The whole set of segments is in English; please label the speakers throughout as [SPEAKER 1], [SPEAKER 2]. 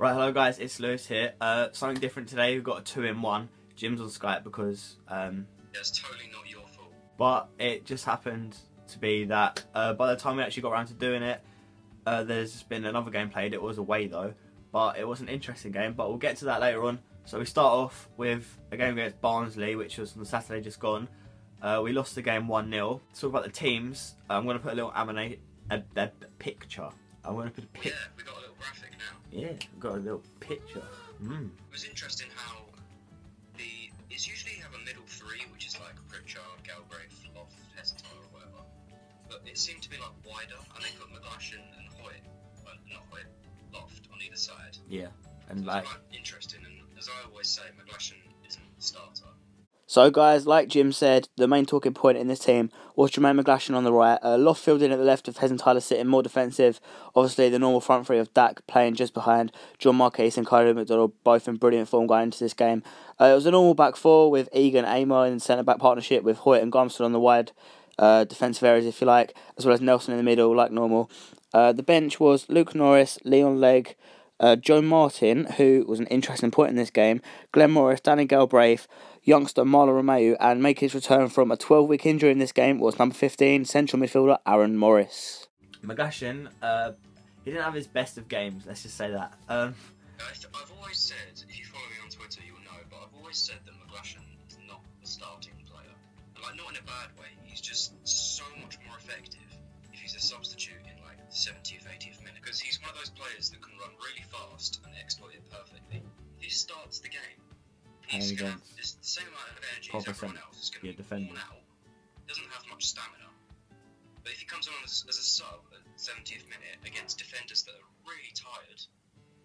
[SPEAKER 1] Right, hello guys, it's Lewis here. Something different today, we've got a 2-in-1. Jim's on Skype because...
[SPEAKER 2] That's totally not your fault.
[SPEAKER 1] But it just happened to be that by the time we actually got around to doing it, there's been another game played. It was away though, but it was an interesting game, but we'll get to that later on. So we start off with a game against Barnsley, which was on the Saturday just gone. We lost the game 1-0. To talk about the teams, I'm going to put a little picture. I'm going to put a picture.
[SPEAKER 2] Yeah, we got a little graphic now.
[SPEAKER 1] Yeah, we've got a little picture.
[SPEAKER 2] It was interesting how it's usually have a middle three, which is like Pritchard, Galbraith, Loft, Hessenthal or whatever. But it seemed to be like wider, and they put McGlashan and Hoyt, well, not Hoyt, Loft on either side.
[SPEAKER 1] Yeah, and
[SPEAKER 2] so
[SPEAKER 1] like...
[SPEAKER 2] It's quite interesting, and as I always say, McGlashan isn't the starter.
[SPEAKER 3] So guys, like Jim said, the main talking point in this team was Jermaine McGlashan on the right, Loft fielding at the left with Hessenthal sitting more defensive. Obviously the normal front three of Dak playing just behind John Marquise and Kylie McDonald, both in brilliant form going into this game. It was a normal back four with Egan and Amo in the centre-back partnership with Hoyt and Garmston on the wide defensive areas, if you like, as well as Nelson in the middle, like normal. The bench was Luke Norris, Leon Legg, Joe Martin, who was an interesting point in this game, Glenn Morris, Danny Galbraith, youngster Marlon Romeu, and making his return from a 12-week injury in this game was number 15, central midfielder Aaron Morris.
[SPEAKER 1] McGlashan, he didn't have his best of games, let's just say that.
[SPEAKER 2] I've always said, if you follow me on Twitter you'll know, but I've always said that McGlashan is not a starting player. Like, not in a bad way, he's just so much more effective if he's a substitute in like the 70th, 80th minute, because he's one of those players that can run really fast and exploit it perfectly. If he starts the game, he's going to have the same amount of energy as everyone else. He's going to be worn out. Doesn't have much stamina. But if he comes on as a sub at 70th minute against defenders that are really tired,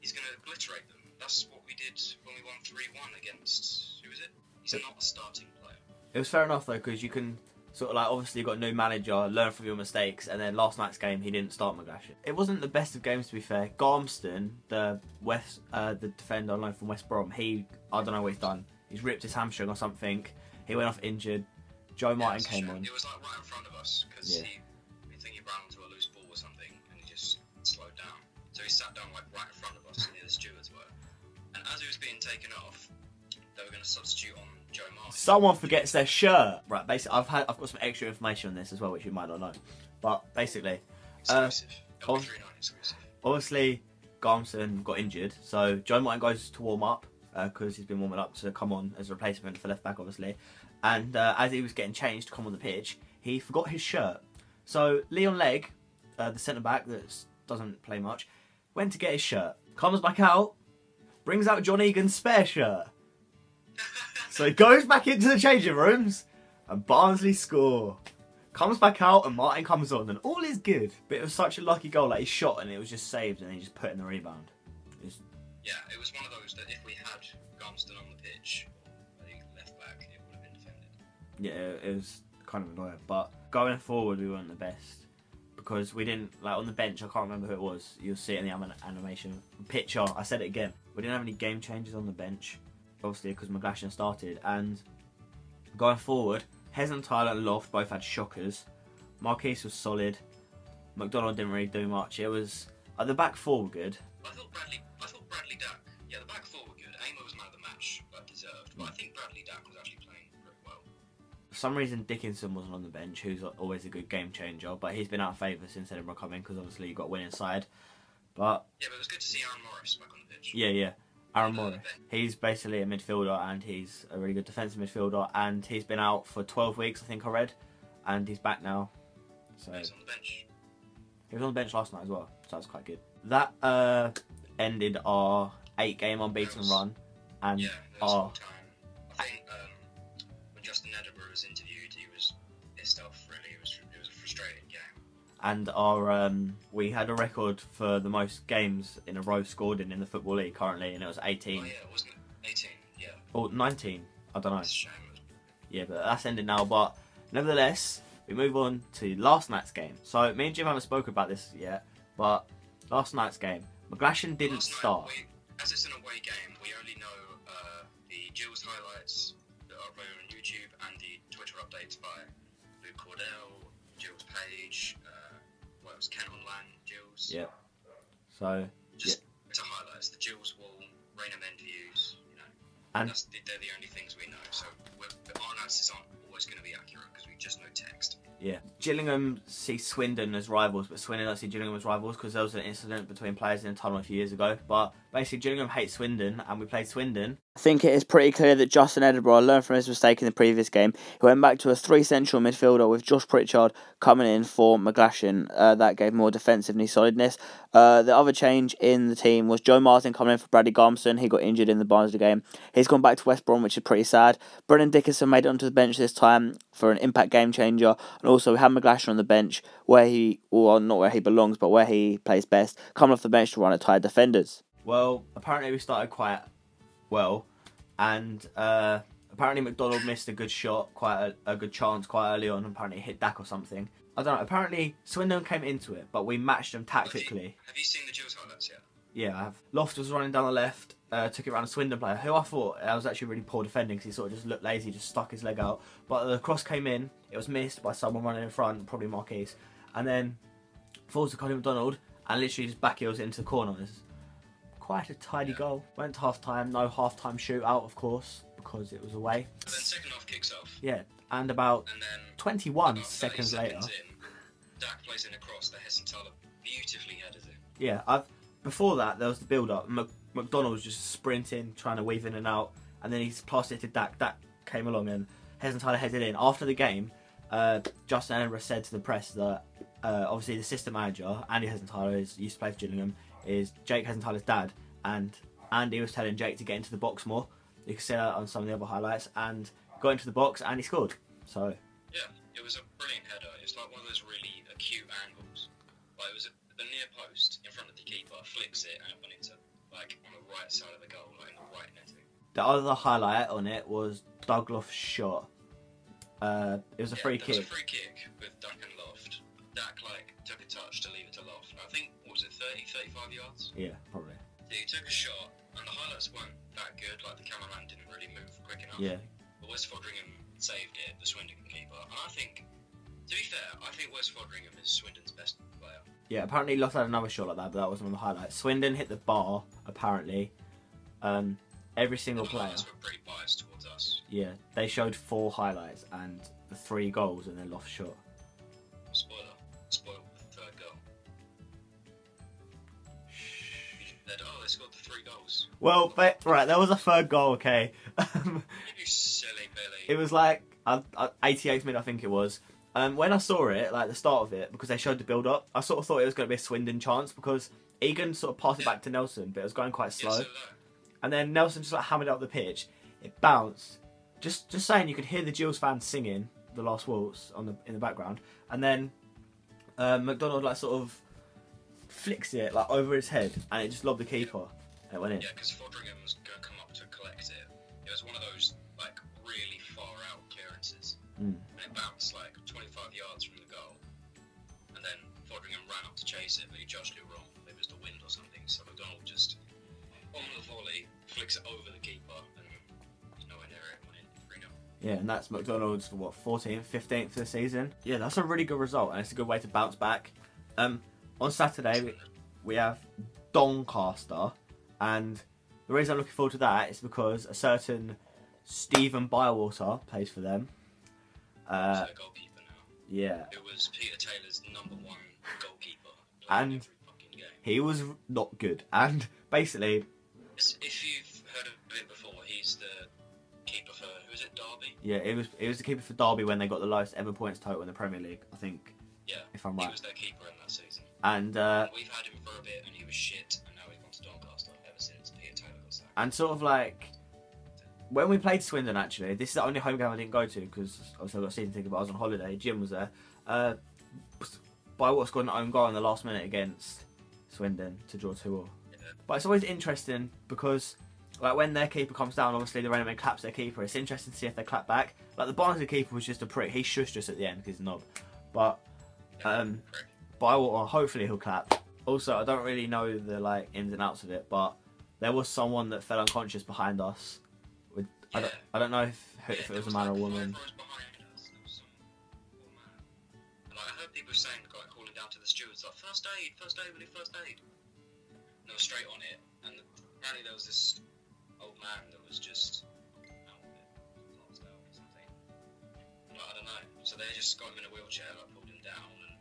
[SPEAKER 2] he's going to obliterate them. That's what we did when we won 3-1 against... who was it? He's not a starting player.
[SPEAKER 1] It was fair enough though, because you can sort of like, obviously you've got a new manager, learn from your mistakes, and then last night's game he didn't start McGlashan. It wasn't the best of games, to be fair. Garmston, the defender on loan from West Brom, I don't know what he's done. He's ripped his hamstring or something. He went off injured. Joe Martin came on.
[SPEAKER 2] It was like right in front of us, because I think he ran into a loose ball or something, and he just slowed down. So he sat down like right in front of us, near the stewards were. And as he was being taken off, they were going to substitute on Joe Martin.
[SPEAKER 1] Someone forgets their shirt. Right, basically, I've got some extra information on this as well, which you might not know. But basically,
[SPEAKER 2] exclusive. LB39 exclusive.
[SPEAKER 1] Obviously, Garmston got injured, so Joe Martin goes to warm up because he's been warming up to come on as a replacement for left back, obviously. And as he was getting changed to come on the pitch, he forgot his shirt. So Leon Legg, the centre back that doesn't play much, went to get his shirt. Comes back out, brings out John Egan's spare shirt. So he goes back into the changing rooms, and Barnsley score. Comes back out, and Martin comes on, and all is good. But it was such a lucky goal, like he shot, and it was just saved, and he just put in the rebound.
[SPEAKER 2] Yeah, it was one of those that if we had Garmston on the pitch, or left back, it would have been defended.
[SPEAKER 1] Yeah, it was kind of annoying. But going forward, we weren't the best. Because we didn't, like on the bench, I can't remember who it was. You'll see it in the animation. Picture, I said it again. We didn't have any game changes on the bench. Obviously, because McGlashan started. And going forward, Hessenthal and Loft both had shockers. Marquise was solid. McDonald didn't really do much. It was, the back four were good.
[SPEAKER 2] I thought Bradley Dack, yeah, the back four were good. Amo was man of the match, but deserved. But I think Bradley Dack was actually playing pretty well.
[SPEAKER 1] For some reason, Dickinson wasn't on the bench, who's always a good game changer, but he's been out of favour since Edinburgh come in, because obviously you got winning side. But
[SPEAKER 2] yeah, but it was good to see Aaron Morris back on the pitch.
[SPEAKER 1] Yeah. Aaron Morris. He's basically a midfielder, and he's a really good defensive midfielder, and he's been out for 12 weeks, I think I read, and he's back now. So
[SPEAKER 2] he's on the bench.
[SPEAKER 1] He was on the bench last night as well, so that was quite good. That ended our 8-game unbeaten run, and
[SPEAKER 2] yeah, it was all time. I think when Justin Edinburgh was interviewed, he was pissed off. Really, it was a frustrating game.
[SPEAKER 1] And our we had a record for the most games in a row scored in the Football League currently, and it was 18.
[SPEAKER 2] Oh yeah, wasn't it 18? Yeah.
[SPEAKER 1] Or 19, I don't know.
[SPEAKER 2] It's a shame.
[SPEAKER 1] Yeah, but that's ended now. But nevertheless, we move on to last night's game. So me and Jim haven't spoken about this yet, but last night's game, McGlashan didn't start.
[SPEAKER 2] As it's an away game, we only know the Gills highlights that are uploaded on YouTube and the Twitter updates by Luke Cordell, Gills Page, what else, Ken Online, Gills.
[SPEAKER 1] Yeah. So
[SPEAKER 2] just to highlights, the Gills wall, Raynham end views, you know,
[SPEAKER 1] And
[SPEAKER 2] they're the only things we know. So our analysis aren't always going to be accurate because we just know text.
[SPEAKER 1] yeah, Gillingham see Swindon as rivals, but Swindon don't see Gillingham as rivals because there was an incident between players in a tunnel a few years ago. But basically, Gillingham hates Swindon, and we played Swindon.
[SPEAKER 3] I think it is pretty clear that Justin Edinburgh learned from his mistake in the previous game. He went back to a 3 central midfielder with Josh Pritchard coming in for McGlashan. That gave more defensively solidness. The other change in the team was Joe Martin coming in for Bradley Garmson. He got injured in the Barnsley game. He's gone back to West Brom, which is pretty sad. Brennan Dickinson made it onto the bench this time for an impact game changer. And also we had McGlashan on the bench where not where he belongs, but where he plays best, coming off the bench to run at tired defenders.
[SPEAKER 1] Well, apparently we started quite well, and apparently McDonald missed a good shot, quite a good chance quite early on, and apparently hit Dak or something. I don't know, apparently Swindon came into it, but we matched them tactically.
[SPEAKER 2] Have you seen the Gills highlights yet?
[SPEAKER 1] Yeah, I have. Loft was running down the left, took it around a Swindon player, who I thought was actually really poor defending because he sort of just looked lazy, just stuck his leg out. But the cross came in, it was missed by someone running in front, probably Marquise, and then falls to Colin McDonald, and literally just back heels into the corner. Quite a tidy goal. Went to half time, no half time shootout, of course, because it was away.
[SPEAKER 2] And then second half kicks off.
[SPEAKER 1] Yeah, and about
[SPEAKER 2] And then
[SPEAKER 1] 21
[SPEAKER 2] about 30
[SPEAKER 1] seconds later.
[SPEAKER 2] in, Dak plays in a cross that Hessenthaler beautifully headed it.
[SPEAKER 1] Yeah, before that there was the build up. McDonald was just sprinting, trying to weave in and out, and then he's passed it to Dak. Dak came along and Hessenthaler headed in. After the game, Justin Edinburgh said to the press that obviously the assistant manager, Andy Hessenthaler, used to play for Gillingham, is Jake Hessenthaler's dad, and Andy was telling Jake to get into the box more. You can see that on some of the other highlights, and got into the box and he scored. So
[SPEAKER 2] yeah, it was a brilliant header. It's like one of those really acute angles. Like it was at the near post in front of the keeper, flicks it and it went into like on the right side of the goal, like in the right netting.
[SPEAKER 1] the other highlight on it was Douglas' shot. It was a free kick.
[SPEAKER 2] It was a free kick with Dak and Loft. Dak took a touch to leave it to Loft. I think, what was it, 30, 35 yards?
[SPEAKER 1] Yeah, probably.
[SPEAKER 2] So he took a shot, and the highlights weren't that good. Like the cameraman didn't really move quick enough.
[SPEAKER 1] Yeah.
[SPEAKER 2] But West Fodringham saved it, the Swindon keeper. And I think, to be fair, I think West Fodringham is Swindon's best player.
[SPEAKER 1] Yeah, apparently Loft had another shot like that, but that wasn't on the highlights. Swindon hit the bar, apparently. Every single
[SPEAKER 2] The
[SPEAKER 1] player.
[SPEAKER 2] highlights were pretty biased towards us.
[SPEAKER 1] Yeah, they showed 4 highlights and the 3 goals and then Loft shot.
[SPEAKER 2] Spoiler. Spoiled the third goal. They scored the 3 goals.
[SPEAKER 1] Well, right, there was a third goal, okay.
[SPEAKER 2] You silly Billy.
[SPEAKER 1] It was like 88th minute, I think it was. When I saw it, like the start of it, because they showed the build-up, I sort of thought it was going to be a Swindon chance because Egan sort of passed it back to Nelson, but it was going quite slow.
[SPEAKER 2] Yeah, so
[SPEAKER 1] And then Nelson just like hammered it up the pitch. It bounced. Just saying, you could hear the Gills fans singing the last waltz in the background. And then McDonald like sort of flicks it like over his head, and it just lobbed the keeper, and it went in.
[SPEAKER 2] yeah, because Fodringham was going to come up to collect it. It was one of those like really far out clearances, and it bounced like 25 yards from the goal. And then Fodringham ran up to chase it, but he judged it wrong. It was the wind or something. So McDonald just on the volley flicks it over the keeper, and he's nowhere near it. Went in 3-0.
[SPEAKER 1] Yeah, and that's McDonald's, what, 14th, 15th for the season? Yeah, that's a really good result, and it's a good way to bounce back. On Saturday, we have Doncaster, and the reason I'm looking forward to that is because a certain Stephen Bywater plays for them.
[SPEAKER 2] He's their goalkeeper now.
[SPEAKER 1] Yeah.
[SPEAKER 2] It was Peter Taylor's #1 goalkeeper.
[SPEAKER 1] And
[SPEAKER 2] every fucking game.
[SPEAKER 1] he was not good, and basically...
[SPEAKER 2] If you've heard of it before, he's the keeper for, who is it, Derby?
[SPEAKER 1] Yeah, it was the keeper for Derby when they got the lowest ever points total in the Premier League, I think,
[SPEAKER 2] Yeah,
[SPEAKER 1] if I'm
[SPEAKER 2] he
[SPEAKER 1] right.
[SPEAKER 2] was their keeper in that season.
[SPEAKER 1] And
[SPEAKER 2] We've had him for a bit and he was shit, and now he's gone to Doncaster ever since Peter Taylor got sacked.
[SPEAKER 1] and sort of like when we played Swindon, actually, this is the only home game I didn't go to because obviously I got a season ticket, but I was on holiday. Jim was there. Bywater scored an own goal in the last minute against Swindon to draw 2-2.
[SPEAKER 2] Yeah.
[SPEAKER 1] But it's always interesting because like when their keeper comes down, obviously the Rainham claps their keeper. It's interesting to see if they clap back. Like the Barnsley keeper was just a prick. He shushed us at the end because he's a knob. But Bywater, hopefully he'll clap. Also, I don't really know the like ins and outs of it, but there was someone that fell unconscious behind us. I don't know if it was a man or a woman.
[SPEAKER 2] And I heard people saying, like, calling down to the stewards, like, first aid, we need first aid. And they were straight on it, and apparently there was this old man that was just out of it, knocked out or something. Like, I don't know. So they just got him in a wheelchair, like pulled him down, and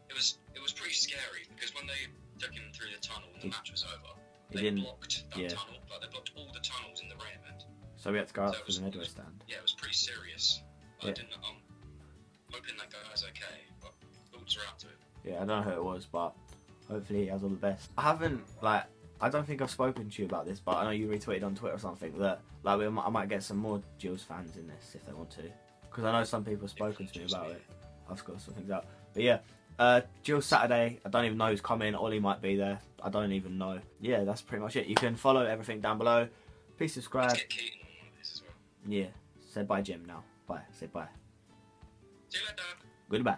[SPEAKER 2] it was pretty scary because when they took him through the tunnel and the match was over, they blocked that tunnel. Like they blocked all the tunnels in the rear end.
[SPEAKER 1] So we had to go up to the midway stand.
[SPEAKER 2] Yeah, it was pretty serious. I'm hoping that guy's okay, but thoughts are out to him.
[SPEAKER 1] Yeah, I don't know who it was, but hopefully he has all the best. I don't think I've spoken to you about this, but I know you retweeted on Twitter or something that I might get some more Gills fans in this if they want to, because I know some people have spoken to me about it. I've got some things out, but yeah, Gills Saturday. I don't even know who's coming. Ollie might be there. I don't even know. Yeah, that's pretty much it. You can follow everything down below. Please subscribe.
[SPEAKER 2] Let's get Keaton on one of this as well.
[SPEAKER 1] Yeah. Say bye, Jim. Now. Bye. Say bye.
[SPEAKER 2] See you later.
[SPEAKER 1] Goodbye.